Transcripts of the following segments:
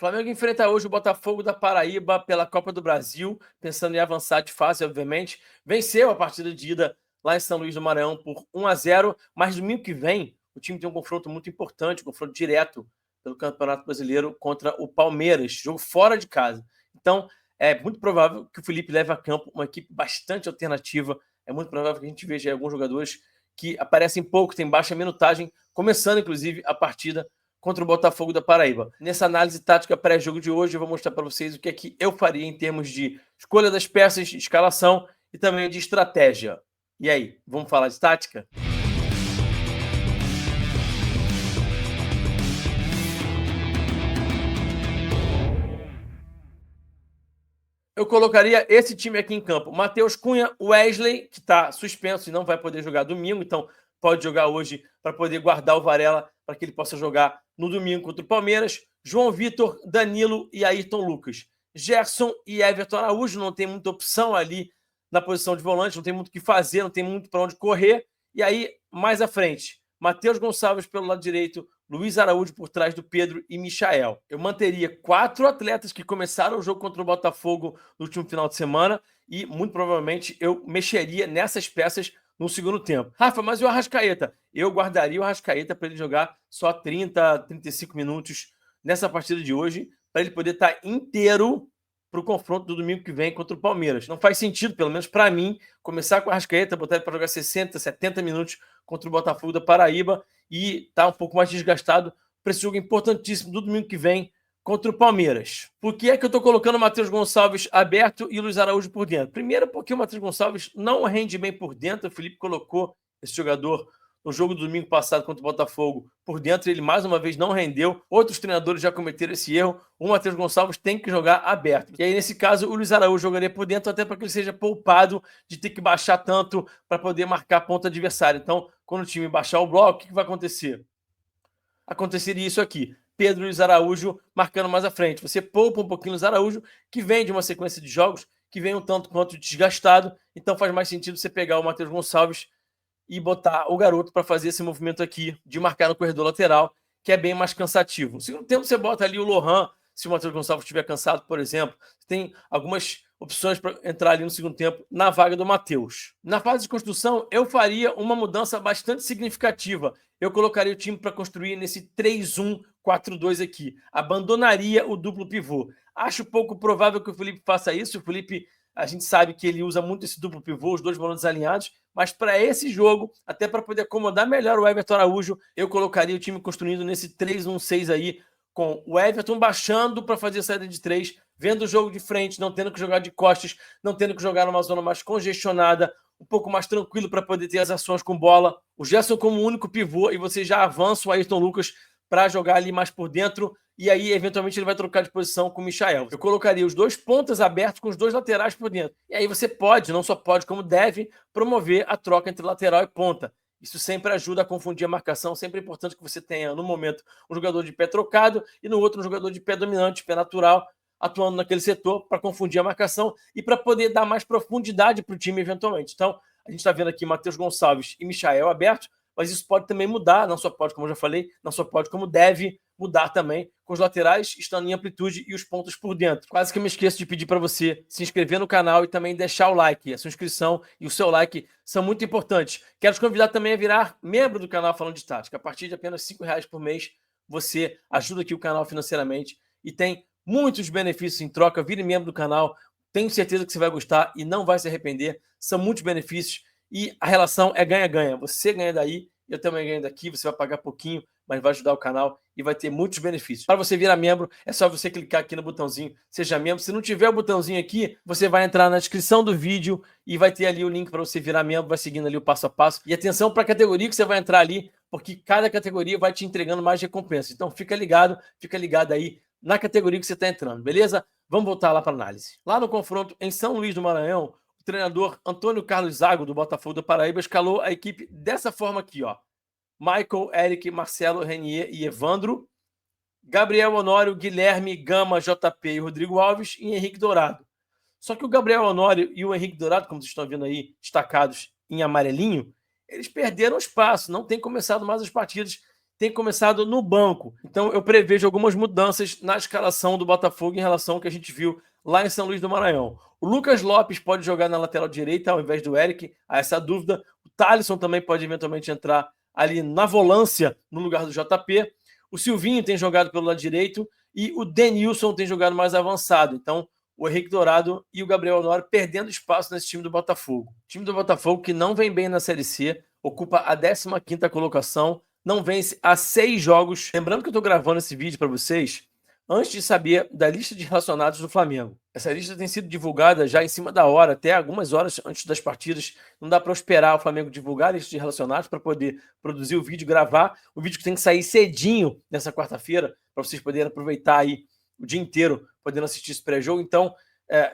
Flamengo enfrenta hoje o Botafogo da Paraíba pela Copa do Brasil, pensando em avançar de fase, obviamente. Venceu a partida de ida lá em São Luís do Maranhão por 1-0, mas domingo que vem o time tem um confronto muito importante, um confronto direto pelo Campeonato Brasileiro contra o Palmeiras, jogo fora de casa. Então, é muito provável que o Felipe leve a campo uma equipe bastante alternativa. É muito provável que a gente veja alguns jogadores que aparecem pouco, têm baixa minutagem, começando inclusive a partida contra o Botafogo da Paraíba. Nessa análise tática pré-jogo de hoje, eu vou mostrar para vocês o que é que eu faria em termos de escolha das peças, de escalação e também de estratégia. E aí, vamos falar de tática? Eu colocaria esse time aqui em campo. Matheus Cunha, Wesley, que está suspenso e não vai poder jogar domingo, então pode jogar hoje para poder guardar o Varela para que ele possa jogar no domingo contra o Palmeiras. João Vitor, Danilo e Ayrton Lucas. Gerson e Everton Araújo, não tem muita opção ali na posição de volante, não tem muito o que fazer, não tem muito para onde correr. E aí, mais à frente, Matheus Gonçalves pelo lado direito, Luiz Araújo por trás do Pedro e Michael. Eu manteria 4 atletas que começaram o jogo contra o Botafogo no último final de semana e, muito provavelmente, eu mexeria nessas peças no segundo tempo. Rafa, mas e o Arrascaeta? Eu guardaria o Arrascaeta para ele jogar só 30, 35 minutos nessa partida de hoje, para ele poder estar inteiro para o confronto do domingo que vem contra o Palmeiras. Não faz sentido, pelo menos para mim, começar com o Arrascaeta, botar ele para jogar 60, 70 minutos contra o Botafogo da Paraíba e tá um pouco mais desgastado para esse jogo importantíssimo do domingo que vem contra o Palmeiras. Por que é que eu estou colocando o Matheus Gonçalves aberto e o Luiz Araújo por dentro? Primeiro porque o Matheus Gonçalves não rende bem por dentro. O Felipe colocou esse jogador no jogo do domingo passado contra o Botafogo por dentro, ele mais uma vez não rendeu. Outros treinadores já cometeram esse erro. O Matheus Gonçalves tem que jogar aberto. E aí, nesse caso, o Luiz Araújo jogaria por dentro, até para que ele seja poupado de ter que baixar tanto para poder marcar a ponta adversária. Então, quando o time baixar o bloco, o que vai acontecer? Aconteceria isso aqui. Pedro e Luiz Araújo marcando mais à frente. Você poupa um pouquinho o Luiz Araújo, que vem de uma sequência de jogos que vem um tanto quanto desgastado. Então faz mais sentido você pegar o Matheus Gonçalves e botar o garoto para fazer esse movimento aqui de marcar no corredor lateral, que é bem mais cansativo. No segundo tempo, você bota ali o Lohan, se o Matheus Gonçalves estiver cansado, por exemplo. Tem algumas opções para entrar ali no segundo tempo na vaga do Matheus. Na fase de construção, eu faria uma mudança bastante significativa. Eu colocaria o time para construir nesse 3-1-4-2 aqui. Abandonaria o duplo pivô. Acho pouco provável que o Felipe faça isso. O Felipe, a gente sabe que ele usa muito esse duplo pivô, os dois volantes alinhados, mas para esse jogo, até para poder acomodar melhor o Everton Araújo, eu colocaria o time construindo nesse 3-1-6 aí, com o Everton baixando para fazer a saída de 3, vendo o jogo de frente, não tendo que jogar de costas, não tendo que jogar numa zona mais congestionada, um pouco mais tranquilo para poder ter as ações com bola. O Gerson como único pivô e você já avança o Ayrton Lucas para jogar ali mais por dentro e aí, eventualmente, ele vai trocar de posição com o Michael. Eu colocaria os dois pontas abertos com os dois laterais por dentro. E aí você pode, não só pode, como deve, promover a troca entre lateral e ponta. Isso sempre ajuda a confundir a marcação. Sempre é importante que você tenha, no momento, um jogador de pé trocado e no outro um jogador de pé dominante, pé natural, atuando naquele setor para confundir a marcação e para poder dar mais profundidade para o time, eventualmente. Então, a gente está vendo aqui Matheus Gonçalves e Michael abertos, mas isso pode também mudar, não só pode, como eu já falei, não só pode, como deve mudar também, com os laterais estando em amplitude e os pontos por dentro. Quase que eu me esqueço de pedir para você se inscrever no canal e também deixar o like. A sua inscrição e o seu like são muito importantes. Quero te convidar também a virar membro do canal Falando de Tática. A partir de apenas R$5 por mês, você ajuda aqui o canal financeiramente e tem muitos benefícios em troca. Vire membro do canal. Tenho certeza que você vai gostar e não vai se arrepender. São muitos benefícios e a relação é ganha-ganha. Você ganha daí, eu também ganho daqui. Você vai pagar pouquinho, mas vai ajudar o canal e vai ter muitos benefícios. Para você virar membro, é só você clicar aqui no botãozinho Seja Membro. Se não tiver o botãozinho aqui, você vai entrar na descrição do vídeo e vai ter ali o link para você virar membro, vai seguindo ali o passo a passo. E atenção para a categoria que você vai entrar ali, porque cada categoria vai te entregando mais recompensa. Então fica ligado aí na categoria que você está entrando, beleza? Vamos voltar lá para a análise. Lá no confronto em São Luís do Maranhão, o treinador Antônio Carlos Zago, do Botafogo da Paraíba, escalou a equipe dessa forma aqui, ó. Michael, Eric, Marcelo, Renier e Evandro, Gabriel Honório, Guilherme, Gama, JP e Rodrigo Alves e Henrique Dourado. Só que o Gabriel Honório e o Henrique Dourado, como vocês estão vendo aí, destacados em amarelinho, eles perderam espaço, não têm começado mais as partidas, tem começado no banco. Então eu prevejo algumas mudanças na escalação do Botafogo em relação ao que a gente viu lá em São Luís do Maranhão. O Lucas Lopes pode jogar na lateral direita ao invés do Eric, há essa dúvida. O Thalisson também pode eventualmente entrar ali na volância no lugar do JP. O Silvinho tem jogado pelo lado direito e o Denilson tem jogado mais avançado. Então, o Henrique Dourado e o Gabriel Honório perdendo espaço nesse time do Botafogo. O time do Botafogo que não vem bem na Série C, ocupa a 15ª colocação, não vence há 6 jogos. Lembrando que eu estou gravando esse vídeo para vocês antes de saber da lista de relacionados do Flamengo. Essa lista tem sido divulgada já em cima da hora, até algumas horas antes das partidas. Não dá para esperar o Flamengo divulgar a lista de relacionados para poder produzir o vídeo, gravar. O vídeo que tem que sair cedinho nessa quarta-feira, para vocês poderem aproveitar aí o dia inteiro, podendo assistir esse pré-jogo. Então,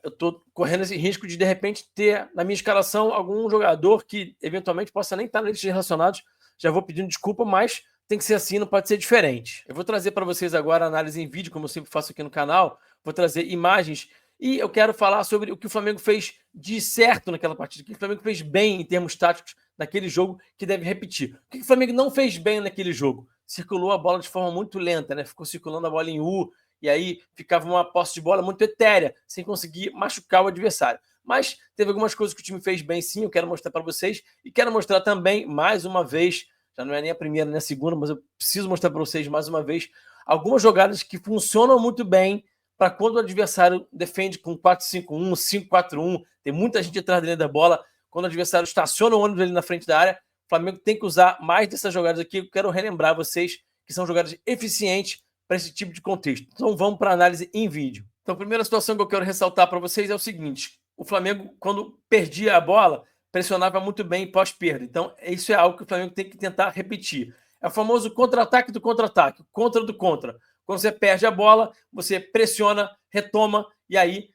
eu estou correndo esse risco de repente, ter na minha escalação algum jogador que eventualmente possa nem estar na lista de relacionados. Já vou pedindo desculpa, mas tem que ser assim, não pode ser diferente. Eu vou trazer para vocês agora a análise em vídeo, como eu sempre faço aqui no canal. Vou trazer imagens e eu quero falar sobre o que o Flamengo fez de certo naquela partida, o que o Flamengo fez bem em termos táticos naquele jogo, que deve repetir. O que o Flamengo não fez bem naquele jogo? Circulou a bola de forma muito lenta, né? Ficou circulando a bola em U, e aí ficava uma posse de bola muito etérea, sem conseguir machucar o adversário. Mas teve algumas coisas que o time fez bem sim, eu quero mostrar para vocês, e quero mostrar também, mais uma vez, já não é nem a primeira nem a segunda, mas eu preciso mostrar para vocês mais uma vez, algumas jogadas que funcionam muito bem para quando o adversário defende com 4-5-1, 5-4-1, tem muita gente atrás dele da bola, quando o adversário estaciona o ônibus ali na frente da área, o Flamengo tem que usar mais dessas jogadas aqui. Eu quero relembrar vocês que são jogadas eficientes para esse tipo de contexto. Então vamos para a análise em vídeo. Então a primeira situação que eu quero ressaltar para vocês é o seguinte: o Flamengo, quando perdia a bola, pressionava muito bem pós-perda. Então isso é algo que o Flamengo tem que tentar repetir. É o famoso contra-ataque do contra-ataque, contra do contra. Quando você perde a bola, você pressiona, retoma, e aí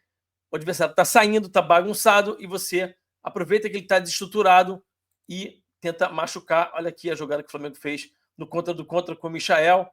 o adversário está saindo, está bagunçado, e você aproveita que ele está desestruturado e tenta machucar. Olha aqui a jogada que o Flamengo fez no contra do contra com o Michael.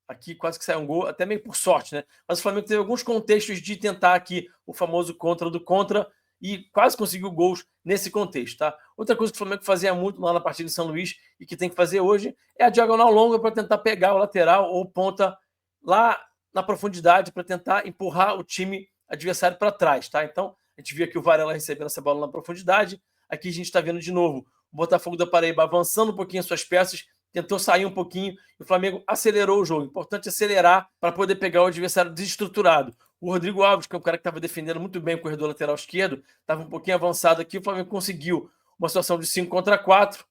Aqui quase que saiu um gol, até meio por sorte, né? Mas o Flamengo teve alguns contextos de tentar aqui o famoso contra do contra e quase conseguiu gols nesse contexto, tá? Outra coisa que o Flamengo fazia muito lá na partida de São Luís e que tem que fazer hoje é a diagonal longa para tentar pegar o lateral ou ponta lá na profundidade para tentar empurrar o time adversário para trás, tá? Então, a gente viu aqui o Varela recebendo essa bola na profundidade. Aqui a gente está vendo de novo o Botafogo da Paraíba avançando um pouquinho as suas peças, tentou sair um pouquinho e o Flamengo acelerou o jogo. Importante acelerar para poder pegar o adversário desestruturado. O Rodrigo Alves, que é um cara que estava defendendo muito bem o corredor lateral esquerdo, estava um pouquinho avançado aqui. O Flamengo conseguiu uma situação de 5 contra 4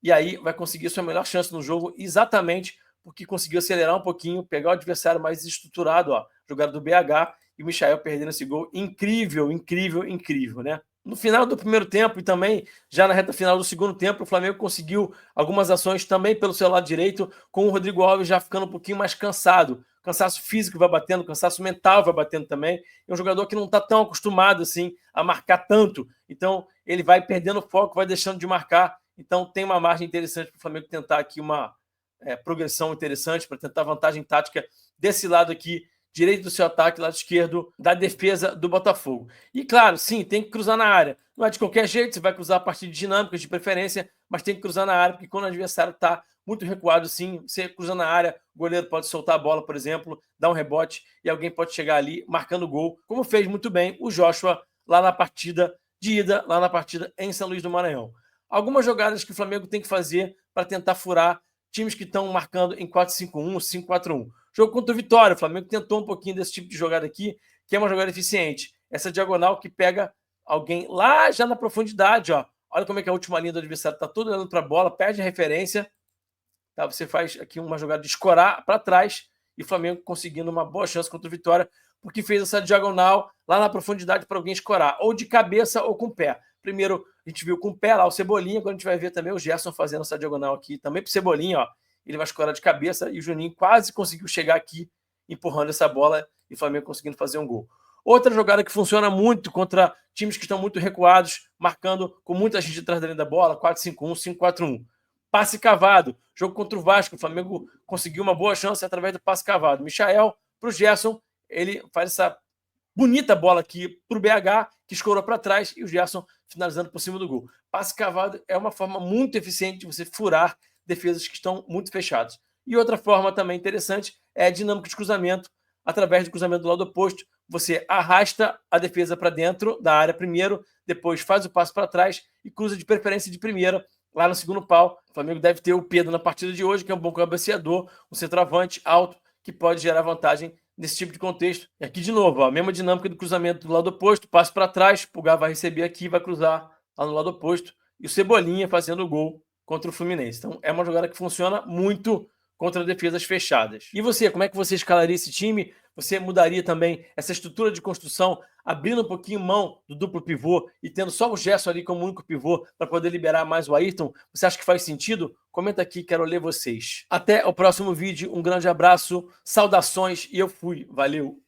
e aí vai conseguir sua melhor chance no jogo, exatamente porque conseguiu acelerar um pouquinho, pegar o adversário mais desestruturado, ó, jogada do BH, e o Michael perdendo esse gol. Incrível, incrível, incrível, né? No final do primeiro tempo e também já na reta final do segundo tempo, o Flamengo conseguiu algumas ações também pelo seu lado direito, com o Rodrigo Alves já ficando um pouquinho mais cansado. Cansaço físico vai batendo, cansaço mental vai batendo também. É um jogador que não está tão acostumado assim a marcar tanto. Então ele vai perdendo foco, vai deixando de marcar. Então tem uma margem interessante para o Flamengo tentar aqui uma progressão interessante, para tentar vantagem tática desse lado aqui, direito do seu ataque, lado esquerdo da defesa do Botafogo. E claro, sim, tem que cruzar na área. Não é de qualquer jeito, você vai cruzar a partir de dinâmicas de preferência, mas tem que cruzar na área, porque quando o adversário está muito recuado, sim, você cruza na área, o goleiro pode soltar a bola, por exemplo, dar um rebote e alguém pode chegar ali marcando o gol, como fez muito bem o Joshua lá na partida de ida, lá na partida em São Luís do Maranhão. Algumas jogadas que o Flamengo tem que fazer para tentar furar times que estão marcando em 4-5-1, 5-4-1. Jogo contra o Vitória, o Flamengo tentou um pouquinho desse tipo de jogada aqui, que é uma jogada eficiente. Essa diagonal que pega alguém lá já na profundidade, ó. Olha como é que a última linha do adversário está todo olhando para a bola, perde a referência. Tá? Você faz aqui uma jogada de escorar para trás e o Flamengo conseguindo uma boa chance contra o Vitória, porque fez essa diagonal lá na profundidade para alguém escorar, ou de cabeça ou com o pé. Primeiro a gente viu com o pé lá o Cebolinha, agora a gente vai ver também o Gerson fazendo essa diagonal aqui, também para o Cebolinha, ó. Ele vai escorar de cabeça e o Juninho quase conseguiu chegar aqui empurrando essa bola e o Flamengo conseguindo fazer um gol. Outra jogada que funciona muito contra times que estão muito recuados, marcando com muita gente atrás da linha da bola, 4-5-1, 5-4-1. Passe cavado, jogo contra o Vasco, o Flamengo conseguiu uma boa chance através do passe cavado. Michael para o Gerson, ele faz essa bonita bola aqui para o BH, que escorou para trás, e o Gerson finalizando por cima do gol. Passe cavado é uma forma muito eficiente de você furar defesas que estão muito fechadas. E outra forma também interessante é a dinâmica de cruzamento. Através do cruzamento do lado oposto, você arrasta a defesa para dentro da área primeiro, depois faz o passo para trás e cruza de preferência de primeira, lá no segundo pau. O Flamengo deve ter o Pedro na partida de hoje, que é um bom cabeceador, um centroavante alto, que pode gerar vantagem nesse tipo de contexto. E aqui, de novo, a mesma dinâmica do cruzamento do lado oposto, passo para trás, Pulgar vai receber aqui, vai cruzar lá no lado oposto, e o Cebolinha fazendo o gol contra o Fluminense. Então, é uma jogada que funciona muito contra defesas fechadas. E você, como é que você escalaria esse time? Você mudaria também essa estrutura de construção, abrindo um pouquinho mão do duplo pivô e tendo só o Gerson ali como único pivô para poder liberar mais o Ayrton? Você acha que faz sentido? Comenta aqui, quero ler vocês. Até o próximo vídeo, um grande abraço, saudações e eu fui. Valeu!